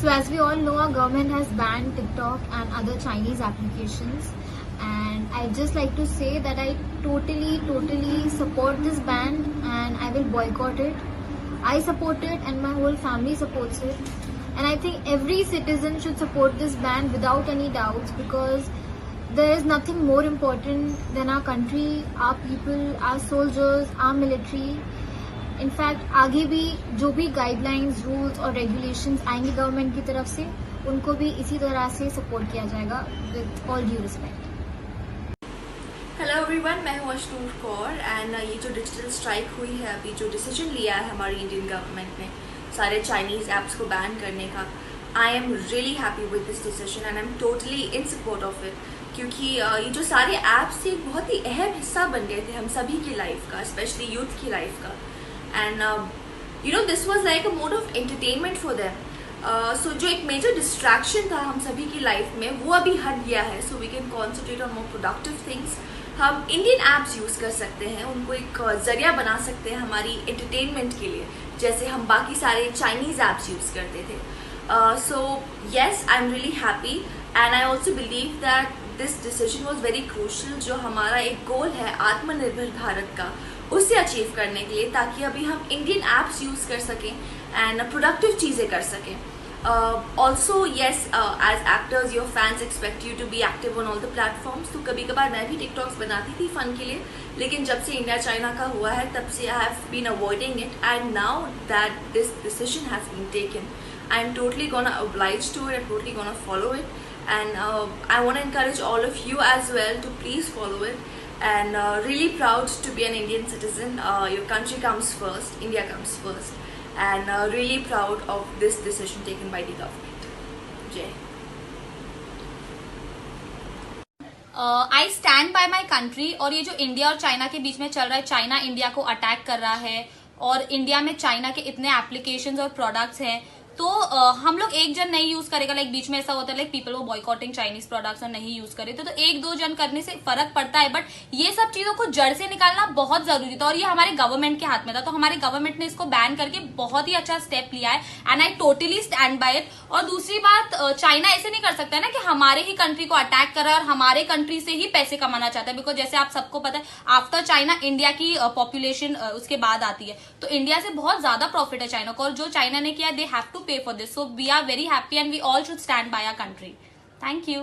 So as we all know, our government has banned TikTok and other Chinese applications. And I just like to say that I totally support this ban and I will boycott it. I support it and my whole family supports it. And I think every citizen should support this ban without any doubts, because there is nothing more important than our country, our people, our soldiers, our military. In fact आगे भी जो भी guidelines, rules और regulations आएंगे government की तरफ से, उनको भी इसी तरह से सपोर्ट किया जाएगा with all due respect. Hello everyone, मैं हूँ अशनूर कौर एंड ये जो डिजिटल स्ट्राइक हुई है, अभी जो डिसीजन लिया है हमारी इंडियन गवर्नमेंट ने सारे चाइनीज़ ऐप्स को बैन करने का, I am really happy with this decision and I am totally in support of it. क्योंकि ये जो सारे ऐप्स थे एक बहुत ही अहम हिस्सा बन गए थे हम सभी की लाइफ का, स्पेशली यूथ की लाइफ का। And this was like a mode of entertainment for them. So जो एक major distraction था हम सभी की लाइफ में, वो अभी हट गया है. So we can concentrate on more productive things. हम Indian apps यूज़ कर सकते हैं, उनको एक जरिया बना सकते हैं हमारी entertainment के लिए, जैसे हम बाकी सारे Chinese apps यूज़ करते थे. So yes, I'm really happy and I also believe that this decision was very crucial. जो हमारा एक गोल है आत्मनिर्भर भारत का, उससे अचीव करने के लिए, ताकि अभी हम इंडियन ऐप्स यूज़ कर सकें एंड प्रोडक्टिव चीज़ें कर सकें। Also yes, as actors your fans expect you to be active on all the platforms. तो कभी कभार मैं भी टिकटॉक्स बनाती थी फ़न के लिए, लेकिन जब से इंडिया चाइना का हुआ है तब से I have been avoiding it and now that this decision has been taken, I am totally gonna oblige to it, I'm totally gonna follow it and I want to encourage all of you as well to please follow it. And really proud to be an Indian citizen. Your country comes first, India comes first, and really proud of this decision taken by the government. Jai. I stand by my country. और ये जो India और China के बीच में चल रहा है, China India को अटैक कर रहा है और इंडिया में चाइना के इतने एप्लीकेशंस और प्रोडक्ट्स हैं, तो हम लोग एक जन नहीं यूज करेगा। लाइक बीच में ऐसा होता है लाइक पीपल वो बॉयकॉटिंग चाइनीज प्रोडक्ट्स और नहीं यूज करे, तो एक दो जन करने से फर्क पड़ता है, बट ये सब चीजों को जड़ से निकालना बहुत जरूरी था और ये हमारे गवर्नमेंट के हाथ में था। तो हमारे गवर्नमेंट ने इसको बैन करके बहुत ही अच्छा स्टेप लिया है and I totally stand by it. और दूसरी बात, चाइना ऐसे नहीं कर सकता है ना कि हमारे ही कंट्री को अटैक कर रहा है और हमारे कंट्री से ही पैसे कमाना चाहता है, बिकॉज जैसे आप सबको पता है आफ्टर चाइना इंडिया की पॉपुलेशन उसके बाद आती है, तो इंडिया से बहुत ज्यादा प्रॉफिट है चाइना को, और जो चाइना ने किया दे हैव टू पे for this. So we are very happy and we all should stand by our country. Thank you.